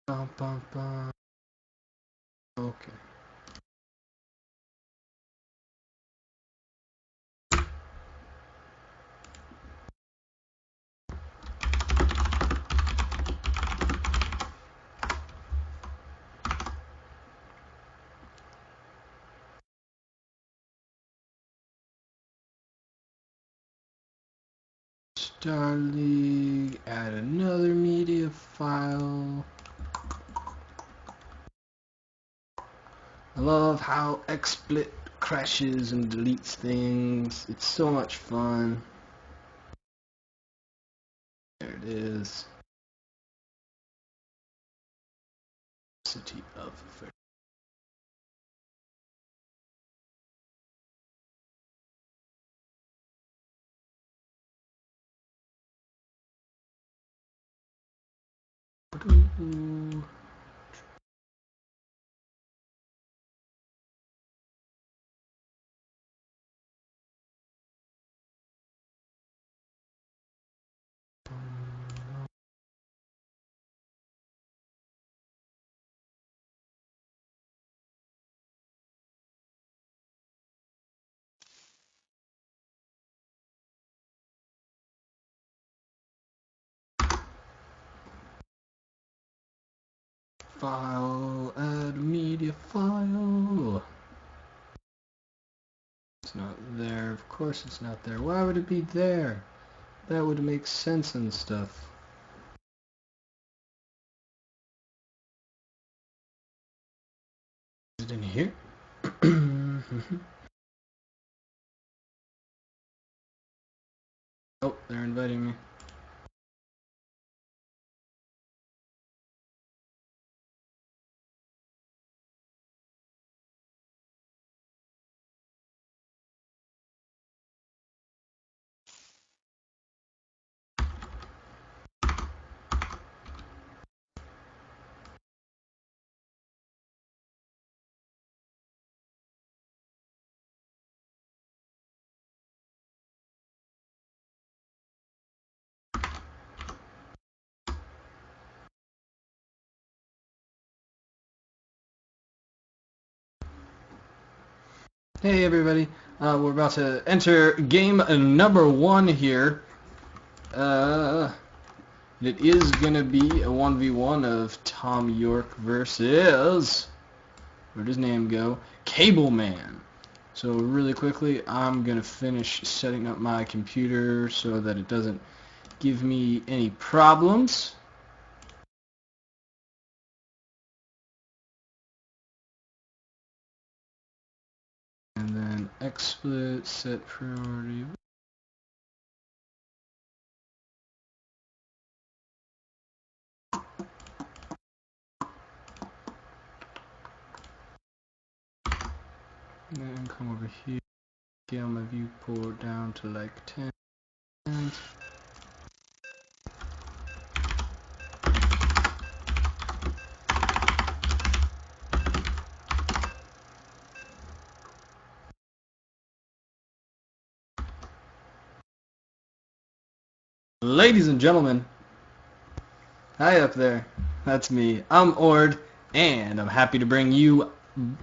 Bum, bum, bum. Okay. Starleague, add another media file. I love how XSplit crashes and deletes things. It's so much fun. There it is. City of Ver- File, add media file. It's not there. Of course it's not there. Why would it be there? That would make sense and stuff. Is it in here? Oh, they're inviting me. Hey everybody, we're about to enter game number 1 here. It is gonna be a 1v1 of ThomYorke versus, where'd his name go? Cableman. So really quickly, I'm gonna finish setting up my computer so that it doesn't give me any problems. And then XSplit, set priority. And then come over here, scale my viewport down to like 10. Ladies and gentlemen, hi up there. That's me. I'm OrD, and I'm happy to bring you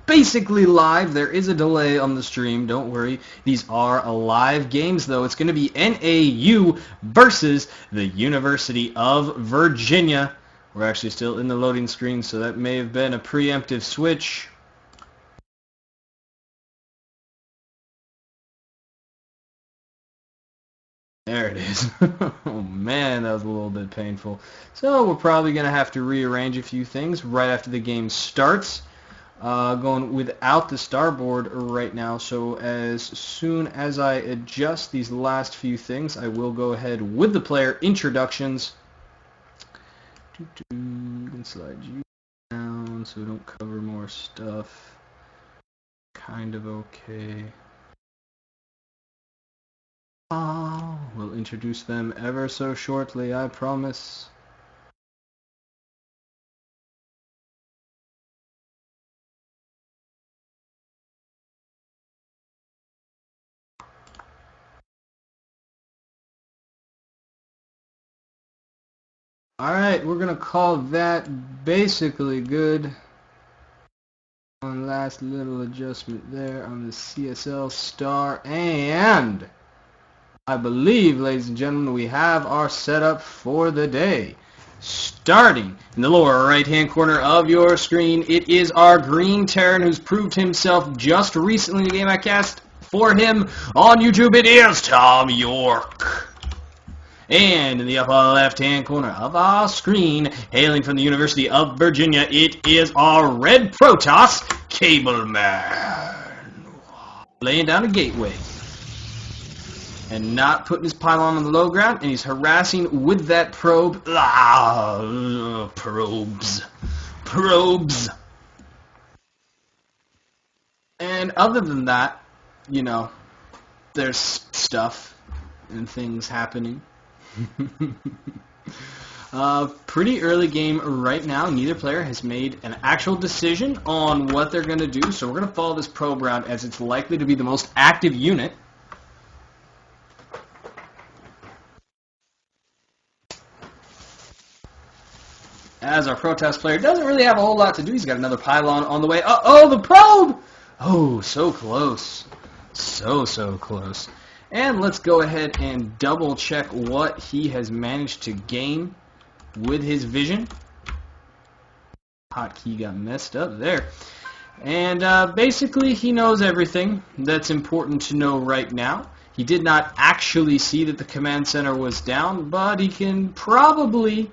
basically live. There is a delay on the stream, don't worry. These are live games, though. It's going to be NAU versus the University of Virginia. We're actually still in the loading screen, so that may have been a preemptive switch. There it is. Oh man, that was a little bit painful. So we're probably going to have to rearrange a few things right after the game starts. Going without the starboard right now, so as soon as I adjust these last few things, I will go ahead with the player introductions. And slide you down so we don't cover more stuff. Kind of okay. We'll introduce them ever so shortly, I promise. Alright, we're going to call that basically good. One last little adjustment there on the CSL Star. And I believe, ladies and gentlemen, we have our setup for the day. Starting in the lower right-hand corner of your screen, it is our green Terran who's proved himself just recently in the game I cast for him on YouTube. It is ThomYorke. And in the upper left-hand corner of our screen, hailing from the University of Virginia, it is our red Protoss cableman. Laying down a gateway. And not putting his pylon on the low ground, and he's harassing with that probe. Probes. And other than that, you know, there's stuff and things happening. Pretty early game right now. Neither player has made an actual decision on what they're going to do, so we're going to follow this probe route as it's likely to be the most active unit. As our Protoss player doesn't really have a whole lot to do. He's got another pylon on the way. Uh-oh, the probe! Oh, so close. So close. And let's go ahead and double check what he has managed to gain with his vision. Hotkey got messed up there. And basically he knows everything that's important to know right now. He did not actually see that the command center was down, but he can probably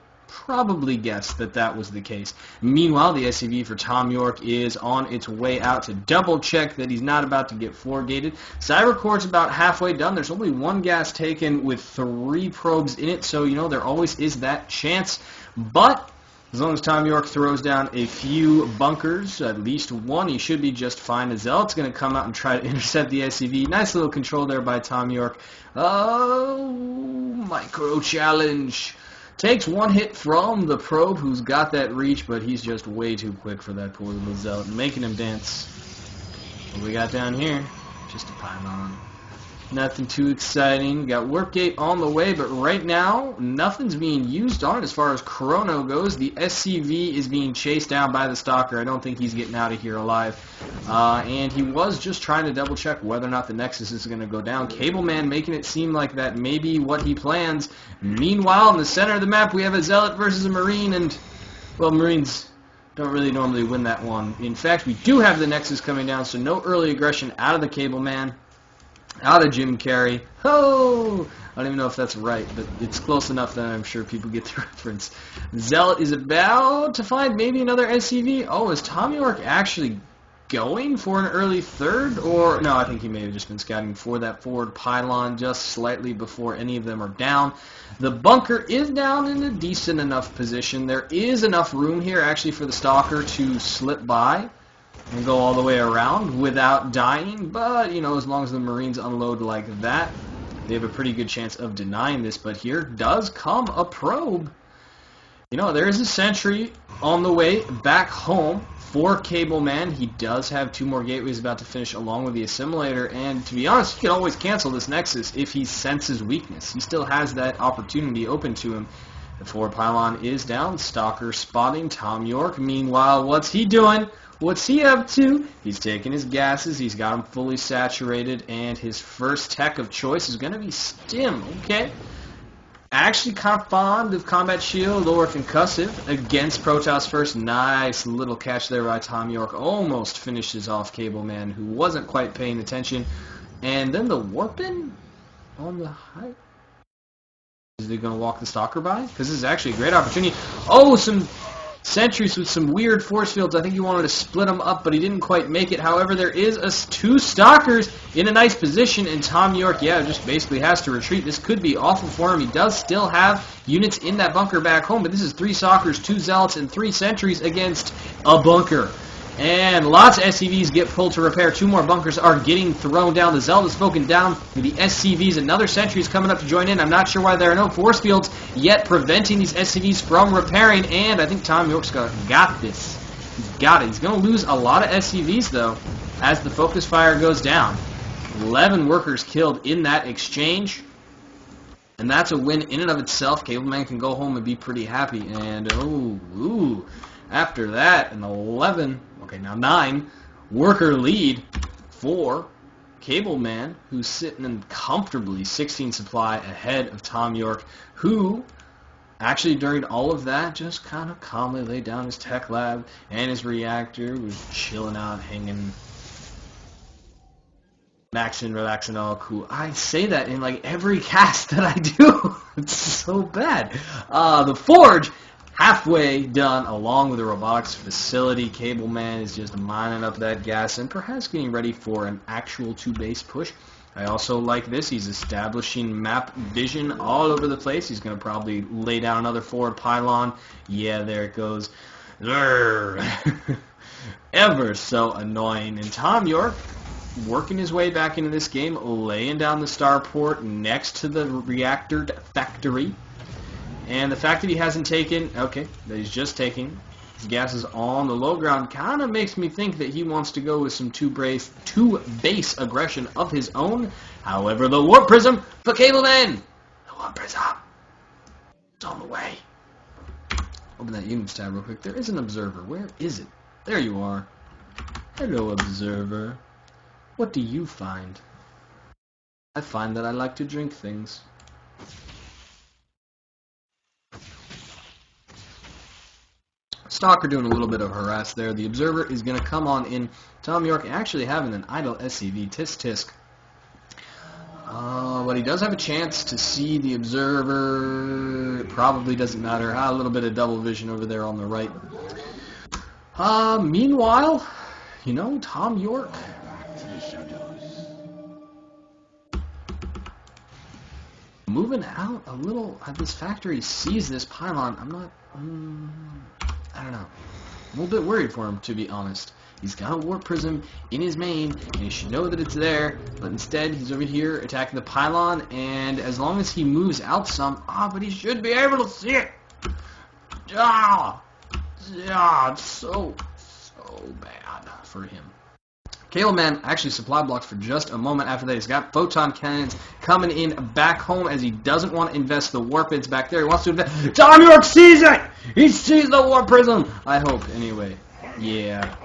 guess that that was the case. Meanwhile, the SCV for ThomYorke is on its way out to double check that he's not about to get floor gated. Cybercore's about halfway done. There's only one gas taken with 3 probes in it, so you know there always is that chance. But as long as ThomYorke throws down a few bunkers, at least one, he should be just fine. Zealot's going to come out and try to intercept the SCV. Nice little control there by ThomYorke. Oh, micro challenge. Takes one hit from the probe, who's got that reach, but he's just way too quick for that poor little Zealot, making him dance. What we got down here? Just a pylon. Nothing too exciting. Got work gate on the way, but right now, nothing's being used on it as far as chrono goes. The SCV is being chased down by the Stalker. I don't think he's getting out of here alive. And he was just trying to double check whether or not the Nexus is going to go down. Cableman making it seem like that may be what he plans. Meanwhile, in the center of the map, we have a Zealot versus a Marine, and, well, Marines don't really normally win that one. In fact, we do have the Nexus coming down, so no early aggression out of the Cableman. Out of Jim Carrey. Oh! I don't even know if that's right, but it's close enough that I'm sure people get the reference. Zealot is about to find maybe another SCV. Oh, is ThomYorke actually going for an early third? Or, no, I think he may have just been scouting for that forward pylon just slightly before any of them are down. The bunker is down in a decent enough position. There is enough room here actually for the Stalker to slip by and go all the way around without dying, but, you know, as long as the Marines unload like that, they have a pretty good chance of denying this. But here does come a probe. You know, there is a sentry on the way back home for Cableman. He does have 2 more gateways about to finish along with the assimilator, and to be honest, he can always cancel this Nexus if he senses weakness. He still has that opportunity open to him. The forward pylon is down. Stalker spotting ThomYorke. Meanwhile, what's he doing? What's he up to? He's taking his gases. He's got them fully saturated, and his first tech of choice is going to be Stim. Okay. Actually kind of fond of Combat Shield or Concussive against Protoss first. Nice little catch there by ThomYorke. Almost finishes off Cableman, who wasn't quite paying attention. And then the Warpin on the height. Is he going to walk the Stalker by? Because this is actually a great opportunity. Oh, some sentries with some weird force fields. I think he wanted to split them up, but he didn't quite make it. However, there is 2 Stalkers in a nice position, and ThomYorke, yeah, just basically has to retreat. This could be awful for him. He does still have units in that bunker back home, but this is 3 Stalkers, 2 Zealots, and 3 sentries against a bunker. And lots of SCVs get pulled to repair. 2 more bunkers are getting thrown down. The Zealot is spoken down. The SCVs, another sentry is coming up to join in. I'm not sure why there are no force fields yet preventing these SCVs from repairing. And I think ThomYorke's got this. He's got it. He's going to lose a lot of SCVs, though, as the focus fire goes down. 11 workers killed in that exchange. And that's a win in and of itself. Cableman can go home and be pretty happy. And, after that, an 11, okay, now 9, worker lead for Cableman, who's sitting in comfortably 16 supply ahead of ThomYorke, who actually during all of that just kind of calmly laid down his tech lab, and his reactor was chilling out, hanging, maxing, relaxing, all cool. I say that in like every cast that I do. It's so bad. The Forge, halfway done, along with the robotics facility. Cableman is just mining up that gas and perhaps getting ready for an actual 2-base push. I also like this. He's establishing map vision all over the place. He's going to probably lay down another forward pylon. Yeah, there it goes. Ever so annoying. And ThomYorke working his way back into this game, laying down the starport next to the reactor factory. And the fact that he hasn't taken, that he's just taking his gases on the low ground kind of makes me think that he wants to go with some two-base aggression of his own. However, the Warp Prism for Cableman! The Warp Prism! It's on the way. Open that units tab real quick. There is an observer. Where is it? There you are. Hello, observer. What do you find? I find that I like to drink things. Stalker doing a little bit of harass there. The observer is going to come on in. ThomYorke actually having an idle SCV. Tisk tisk. But he does have a chance to see the observer. It probably doesn't matter. A little bit of double vision over there on the right. Meanwhile, ThomYorke. Moving out a little. This factory sees this pylon. I don't know. I'm a little bit worried for him, to be honest. He's got a Warp Prism in his main, and he should know that it's there, but instead he's over here attacking the pylon, and as long as he moves out some, but he should be able to see it! It's so bad for him. Cableman actually supply blocks for just a moment after that. He's got photon cannons coming in back home as he doesn't want to invest the warp bids back there. He wants to invest. ThomYorke sees it! He sees the Warp Prism! I hope, anyway. Yeah.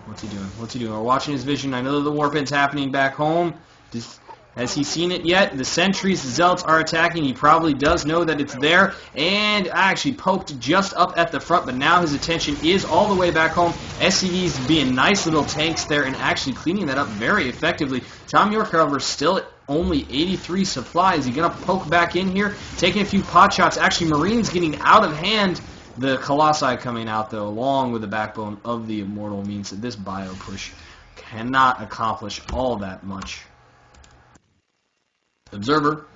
What's he doing? We're watching his vision. I know that the warp bid's happening back home. Has he seen it yet? The sentries, the zealots are attacking. He probably does know that it's there. And I actually poked just up at the front, but now his attention is all the way back home. SCVs being nice little tanks there and actually cleaning that up very effectively. ThomYorke, however, still at only 83 supply. Is he going to poke back in here? Taking a few pot shots. Actually, Marines getting out of hand. The Colossi coming out, though, along with the backbone of the Immortal, means that this bio push cannot accomplish all that much. Observer,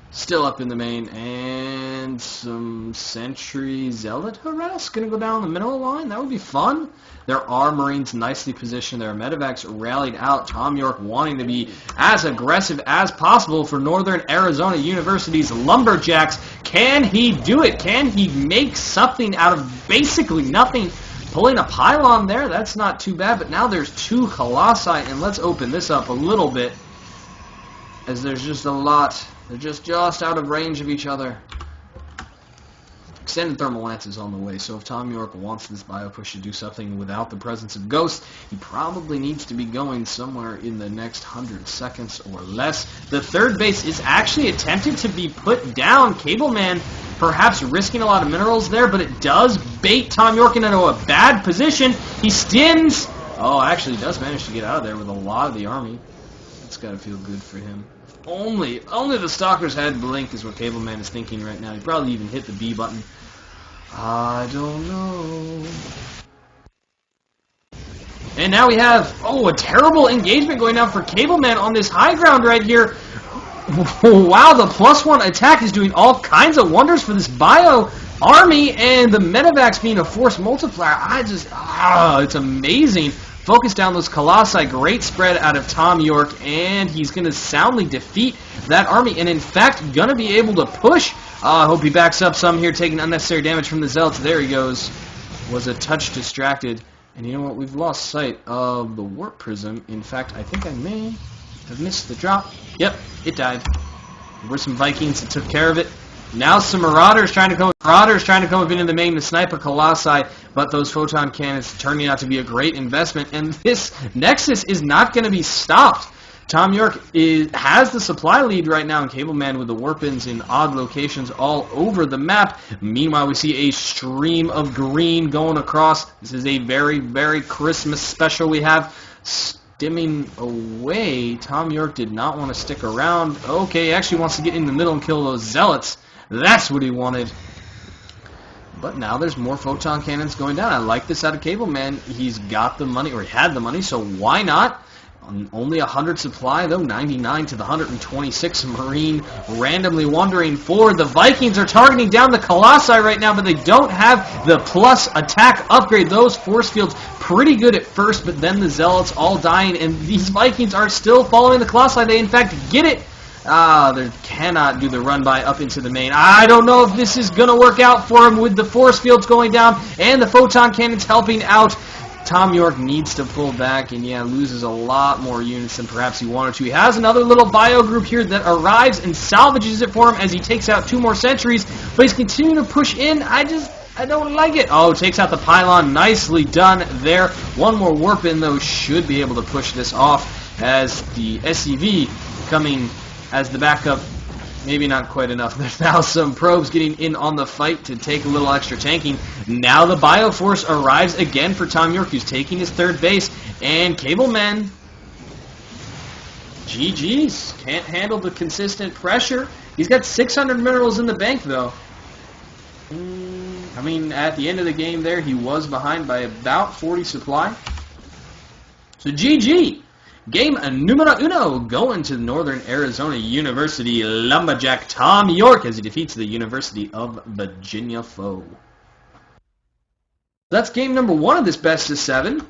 still up in the main, and some Sentry Zealot harass going to go down the middle line. That would be fun. There are Marines nicely positioned. There are medevacs rallied out. ThomYorke wanting to be as aggressive as possible for Northern Arizona University's Lumberjacks. Can he do it? Can he make something out of basically nothing? Pulling a pylon there, that's not too bad, but now there's 2 Colossi, and let's open this up a little bit, as there's just a lot. They're just out of range of each other. Extended thermal lance is on the way, so if ThomYorke wants this bio push to do something without the presence of ghosts, he probably needs to be going somewhere in the next 100 seconds or less. The third base is actually attempted to be put down. Cableman perhaps risking a lot of minerals there, but it does bait ThomYorke into a bad position. He stims. Actually does manage to get out of there with a lot of the army. That's got to feel good for him. Only the Stalker's head blink is what Cableman is thinking right now. He probably even hit the B button. I don't know. And now we have, a terrible engagement going down for Cableman on this high ground right here. Wow, the +1 attack is doing all kinds of wonders for this bio army, and the medevacs being a force multiplier. It's amazing. Focus down those Colossi. Great spread out of ThomYorke, and he's going to soundly defeat that army, and in fact, going to be able to push. I hope he backs up some here, taking unnecessary damage from the Zealots. There he goes. Was a touch distracted. And you know what? We've lost sight of the Warp Prism. In fact, I think I may have missed the drop. Yep, it died. There were some Vikings that took care of it. Now some Marauders trying to come up into the main to snipe a Colossi, but those photon cannons turning out to be a great investment, and this Nexus is not going to be stopped. ThomYorke has the supply lead right now in Cableman with the warpins in odd locations all over the map. Meanwhile, we see a stream of green going across. This is a very, very Christmas special we have. Stimming away. ThomYorke did not want to stick around. Okay, he actually wants to get in the middle and kill those Zealots. That's what he wanted. But now there's more photon cannons going down. I like this out of Cableman. He's got the money, or he had the money, so why not? Only 100 supply, though, 99 to the 126 Marine randomly wandering forward. The Vikings are targeting down the Colossi right now, but they don't have the plus attack upgrade. Those force fields pretty good at first, but then the Zealots all dying, and these Vikings are still following the Colossi. They, in fact, get it. They cannot do the run-by up into the main. I don't know if this is going to work out for him with the force fields going down and the photon cannons helping out. ThomYorke needs to pull back and, yeah, loses a lot more units than perhaps he wanted to. He has another little bio group here that arrives and salvages it for him as he takes out 2 more sentries, but he's continuing to push in. I don't like it. Oh, takes out the pylon. Nicely done there. One more warp in, though, should be able to push this off as the SCV coming as the backup. Maybe not quite enough. There's now some probes getting in on the fight to take a little extra tanking. Now the Bioforce arrives again for ThomYorke, who's taking his 3rd base. And Cableman, GG's. Can't handle the consistent pressure. He's got 600 minerals in the bank, though. I mean, at the end of the game there, he was behind by about 40 supply. So GG. Game numero uno going to Northern Arizona University Lumberjack ThomYorke as he defeats the University of Virginia foe. That's game number 1 of this best of 7.